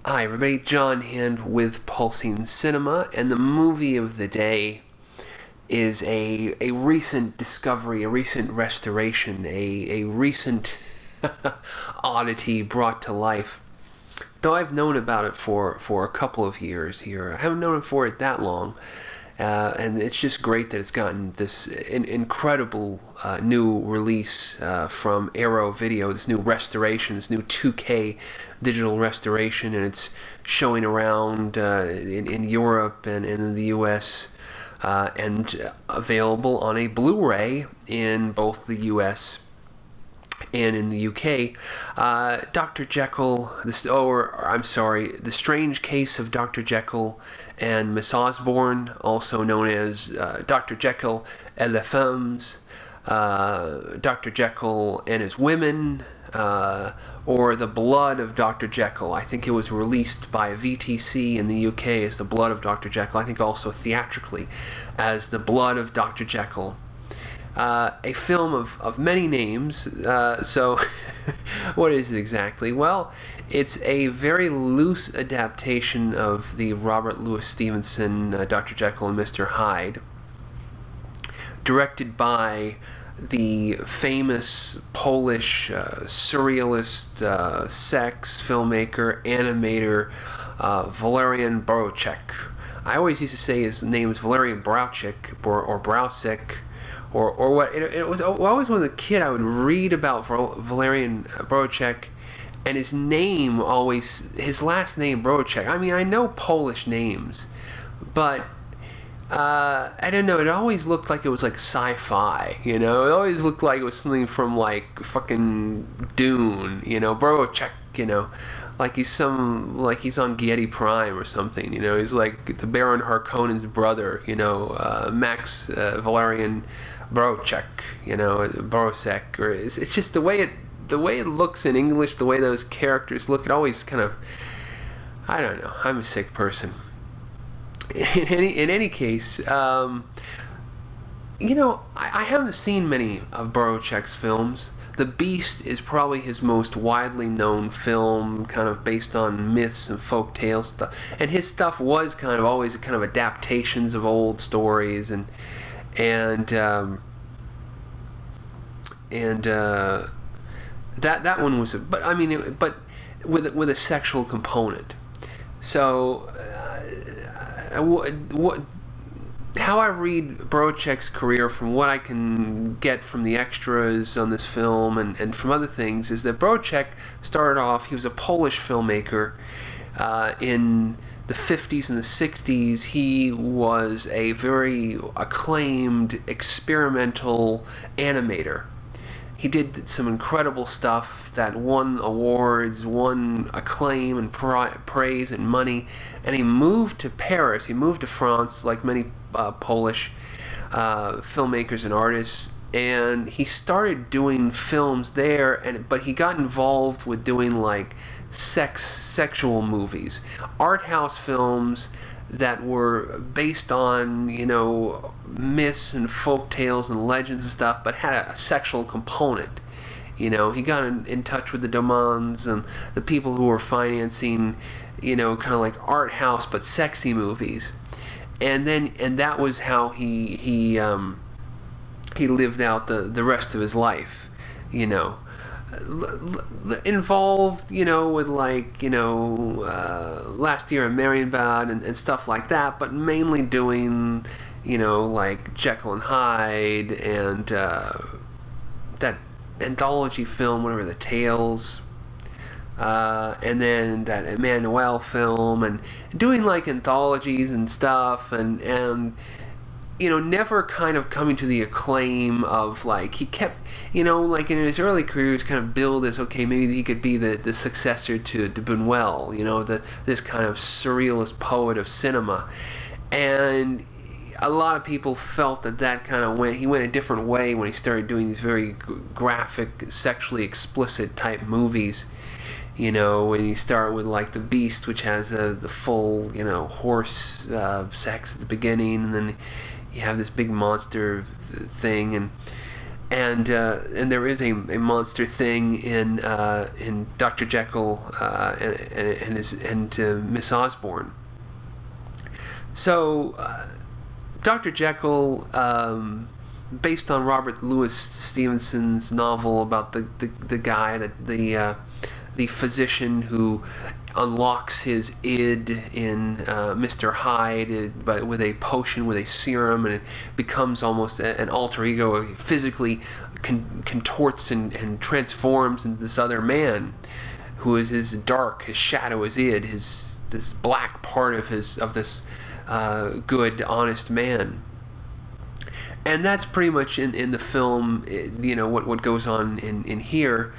Hi everybody, John Hand with Pulsing Cinema, and the movie of the day is a recent discovery, a recent restoration, a recent oddity brought to life. Though I've known about it for a couple of years here, I haven't known it for it that long. And it's just great that it's gotten this incredible new release from Arrow Video, this new restoration, this new 2K digital restoration, and it's showing around in Europe and in the US, and available on a Blu-ray in both the US and in the UK. Dr. Jekyll, The Strange Case of Dr. Jekyll and Miss Osbourne, also known as Dr. Jekyll et les Femmes, Dr. Jekyll and His Women, or The Blood of Dr. Jekyll. I think it was released by VTC in the UK as The Blood of Dr. Jekyll. I think also theatrically as The Blood of Dr. Jekyll. A film of many names. So what is it exactly? Well, it's a very loose adaptation of the Robert Louis Stevenson Dr. Jekyll and Mr. Hyde, directed by the famous Polish surrealist, sex filmmaker, animator, Walerian Borowczyk. I always used to say his name is Valerian Borowczyk, or Borowczyk, or what. It was always when I was a kid I would read about Walerian Borowczyk, and his last name Borowczyk. I mean, I know Polish names, but I don't know, it always looked like it was like sci-fi, you know? It always looked like it was something from like fucking Dune, you know? Borowczyk, you know? Like he's on Giedi Prime or something, you know? He's like the Baron Harkonnen's brother, you know? Max Valerian Borowczyk, you know? Borowczyk, or it's just the way it looks in English, the way those characters look, it always kind of, I don't know, I'm a sick person. In any case, you know, I haven't seen many of Borowczyk's films. The Beast is probably his most widely known film, kind of based on myths and folk tales stuff. And his stuff was kind of always kind of adaptations of old stories, and that one was, but I mean, but with a sexual component. So. How I read Borowczyk's career, from what I can get from the extras on this film and from other things, is that Borowczyk started off, he was a Polish filmmaker in the 50s and the 60s. He was a very acclaimed experimental animator. He did some incredible stuff that won awards, won acclaim and praise and money. And he moved to Paris. He moved to France, like many Polish filmmakers and artists. And he started doing films there. But he got involved with doing like sexual movies, art house films that were based on, you know, myths and folk tales and legends and stuff, but had a sexual component. You know, he got in touch with the Demands and the people who were financing, you know, kind of like art house but sexy movies, and that was how he lived out the rest of his life, you know. Involved, you know, with like, you know, Last Year in Marienbad and stuff like that, but mainly doing, you know, like Jekyll and Hyde and that anthology film, whatever, The Tales, and then that Emmanuel film, and doing like anthologies and stuff, and you know, never kind of coming to the acclaim of, like, he kept, you know, like in his early career, he was kind of billed as, okay, maybe he could be the successor to de Buñuel, you know, this kind of surrealist poet of cinema. And a lot of people felt that kind of he went a different way when he started doing these very graphic, sexually explicit type movies. You know, when you start with like The Beast, which has the full, you know, horse sex at the beginning, and then you have this big monster thing, and there is a monster thing in Dr. Jekyll and Miss Osbourne. So Dr. Jekyll, based on Robert Louis Stevenson's novel about the guy that the physician who unlocks his id in Mr. Hyde, but with a potion, with a serum, and it becomes almost an alter ego. He physically contorts and transforms into this other man, who is his dark, his shadow, his id, this black part of this good, honest man. And that's pretty much in the film, what goes on in here.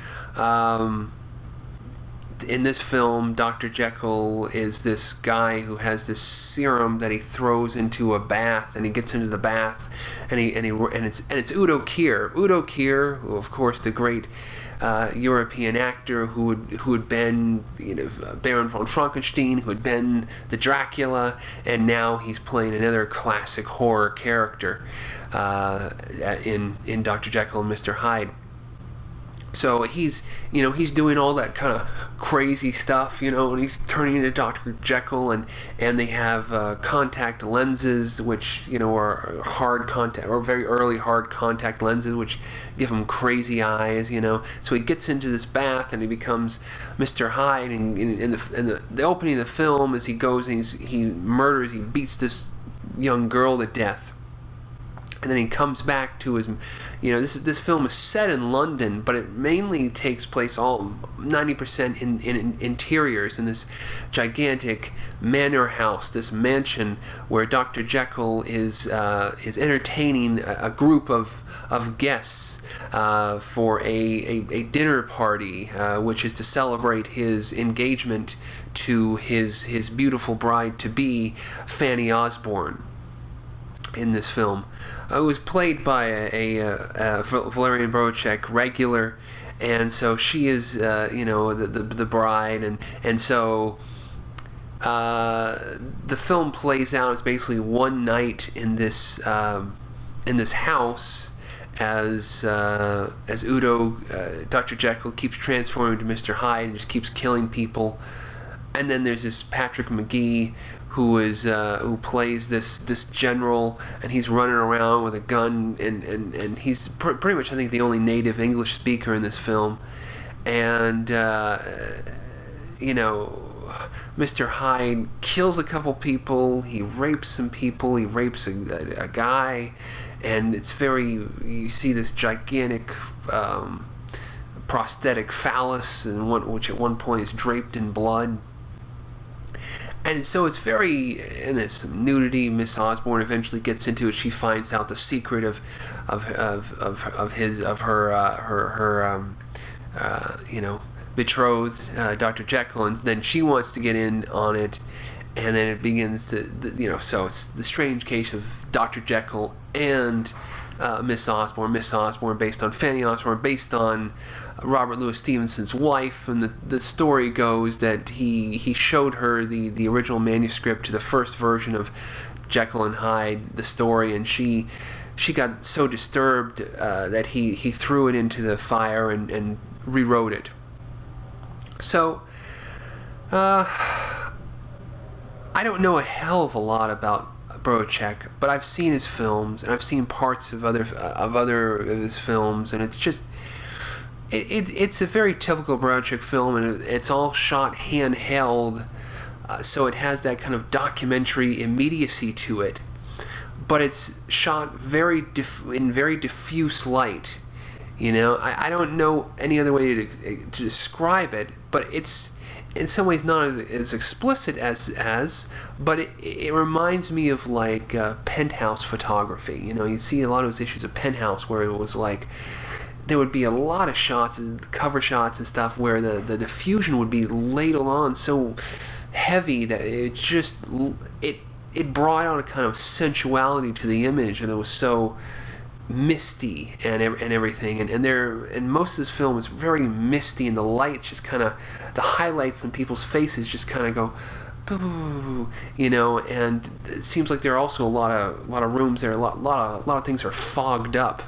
In this film, Dr. Jekyll is this guy who has this serum that he throws into a bath, and he gets into the bath, and it's Udo Kier. Udo Kier, who of course the great European actor who had been Baron von Frankenstein, who had been the Dracula, and now he's playing another classic horror character in Dr. Jekyll and Mr. Hyde. So he's doing all that kind of crazy stuff, and he's turning into Dr. Jekyll, and they have contact lenses, which are hard contact or very early hard contact lenses, which give him crazy eyes, So he gets into this bath and he becomes Mr. Hyde, and in the opening of the film, as he goes and he beats this young girl to death. And then he comes back to his, this film is set in London, but it mainly takes place all 90% in interiors in this gigantic manor house, this mansion where Dr. Jekyll is entertaining a group of guests for a dinner party, which is to celebrate his engagement to his beautiful bride to be, Fanny Osbourne. In this film, it was played by a Walerian Borowczyk regular, and so she is the bride, and so the film plays out as basically one night in this house as Udo, Dr. Jekyll, keeps transforming to Mr. Hyde and just keeps killing people. And then there's this Patrick Magee who plays this general, and he's running around with a gun, and he's pretty much, I think, the only native English speaker in this film. And Mr. Hyde kills a couple people, he rapes some people, he rapes a guy, and you see this gigantic prosthetic phallus, which at one point is draped in blood. And so it's and there's some nudity. Miss Osbourne eventually gets into it. She finds out the secret of her betrothed, Dr. Jekyll, and then she wants to get in on it, and then it begins so it's the strange case of Dr. Jekyll and Miss Osbourne. Miss Osbourne based on Fanny Osbourne, based on Robert Louis Stevenson's wife, and the story goes that he showed her the original manuscript to the first version of Jekyll and Hyde, the story, and she got so disturbed that he threw it into the fire and rewrote it. So I don't know a hell of a lot about Borowczyk, but I've seen his films, and I've seen parts of other of his films, and it's just it's a very typical Borowczyk film, and it's all shot handheld, so it has that kind of documentary immediacy to it, but it's shot in very diffuse light. I don't know any other way to describe it, but it's in some ways not as explicit but it reminds me of like Penthouse photography. You see a lot of those issues of Penthouse where it was like there would be a lot of shots, cover shots and stuff, where the diffusion would be ladled on so heavy that it just it brought out a kind of sensuality to the image, and it was so misty and everything, and most of this film is very misty, and the lights just kind of, the highlights in people's faces just kind of go boo, and it seems like there are also a lot of rooms there, a lot of things are fogged up,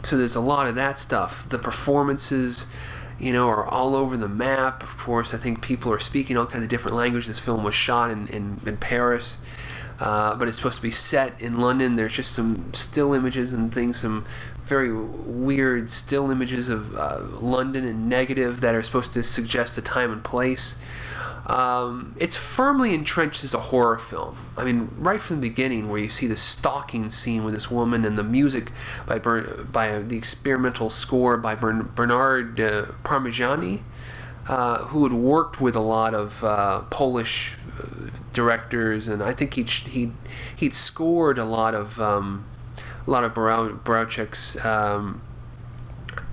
So there's a lot of that stuff. The performances, are all over the map. Of course, I think people are speaking all kinds of different languages. This film was shot in Paris, but it's supposed to be set in London. There's just some still images and things, some very weird still images of London in negative that are supposed to suggest a time and place. It's firmly entrenched as a horror film. I mean, right from the beginning, where you see the stalking scene with this woman, and the music by the experimental score by Bernard Parmigiani, who had worked with a lot of Polish directors, and I think he'd scored a lot of Borowczyk's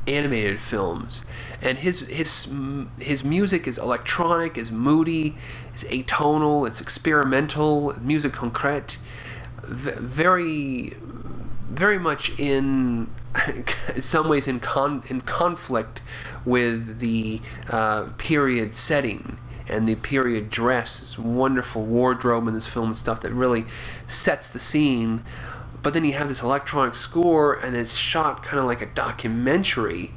animated films. And his music is electronic, is moody, is atonal, it's experimental, music concrète, very, very much in some ways in conflict with the period setting and the period dress. This wonderful wardrobe in this film and stuff that really sets the scene. But then you have this electronic score, and it's shot kind of like a documentary.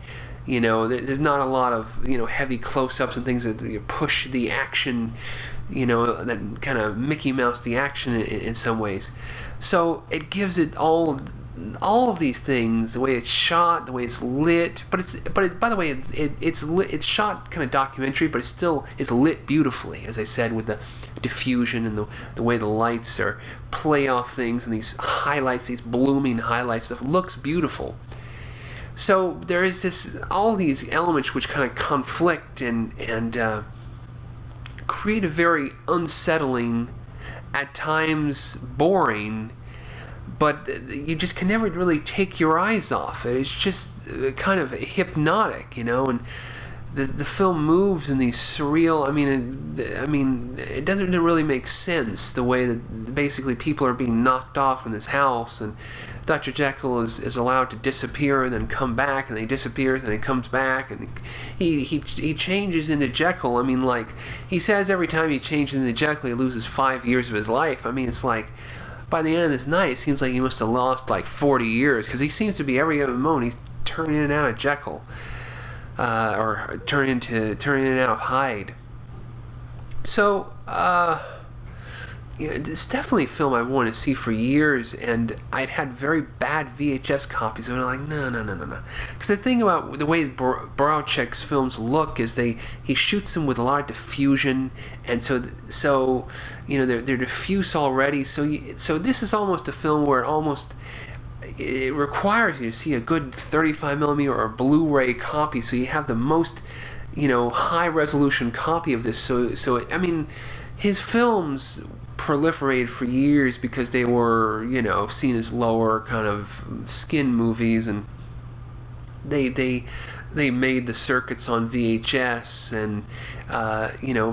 There's not a lot of heavy close-ups and things that push the action, that kind of Mickey Mouse the action in some ways. So it gives it all of these things, the way it's shot, the way it's lit. By the way, it's shot kind of documentary, but it's lit beautifully, as I said, with the diffusion and the way the lights are play off things, and these highlights, these blooming highlights, stuff looks beautiful. So there is all these elements which kind of conflict and create a very unsettling, at times boring, but you just can never really take your eyes off it. It's just kind of hypnotic, and the film moves in these surreal. I mean, it doesn't really make sense the way that basically people are being knocked off in this house, and Dr. Jekyll is allowed to disappear and then come back, and then he disappears and then he comes back, and he changes into Jekyll. I mean, like, he says every time he changes into Jekyll he loses 5 years of his life. I mean, it's like, by the end of this night, it seems like he must have lost like 40 years, because he seems to be every other moment he's turning in and out of Jekyll, or turning in and out of Hyde. So, it's definitely a film I've wanted to see for years, and I'd had very bad VHS copies of it. I'm like, no. Because the thing about the way Borowczyk's films look is he shoots them with a lot of diffusion, and so they're diffuse already. So this is almost a film where it requires you to see a good 35mm or a Blu-ray copy, so you have the most high resolution copy of this. So I mean, his films proliferated for years because they were seen as lower kind of skin movies, and they made the circuits on VHS, and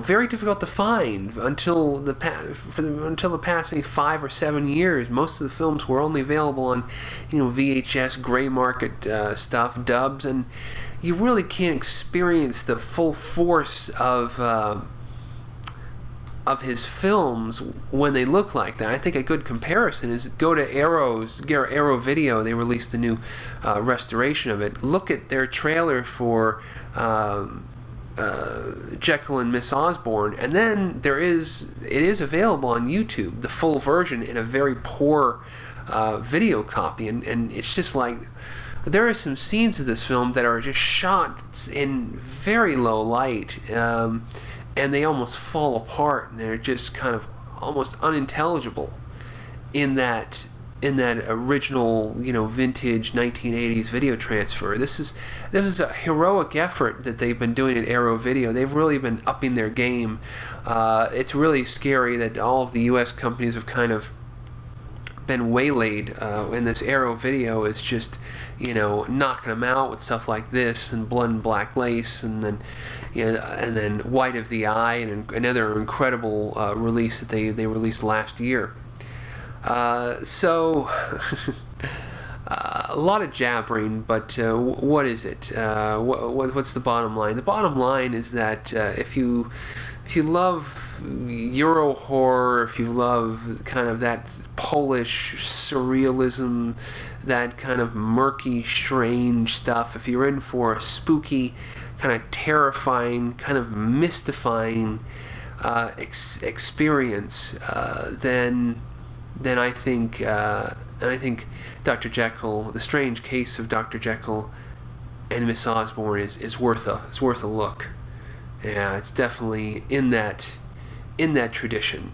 very difficult to find until the past maybe 5 or 7 years. Most of the films were only available on VHS gray market stuff, dubs, and you really can't experience the full force of his films when they look like that. I think a good comparison is go to Arrow Video. They released the new restoration of it. Look at their trailer for Jekyll and Miss Osbourne, and then it is available on YouTube, the full version, in a very poor video copy, and it's just like, there are some scenes of this film that are just shot in very low light, and they almost fall apart, and they're just kind of almost unintelligible in that original vintage 1980s video transfer. This is a heroic effort that they've been doing at Arrow Video. They've really been upping their game. It's really scary that all of the U.S. companies have kind of been waylaid, and this Arrow Video is just knocking them out with stuff like this, and Blood and Black Lace, and then White of the Eye, and another incredible release that they released last year. So a lot of jabbering, but what is it? What's the bottom line? The bottom line is that if you love Euro horror, if you love kind of that Polish surrealism, that kind of murky, strange stuff, if you're in for a spooky, kind of terrifying, kind of mystifying experience, then I think Dr. Jekyll, The Strange Case of Dr. Jekyll and Miss Osbourne is worth a look. Yeah, it's definitely in that tradition.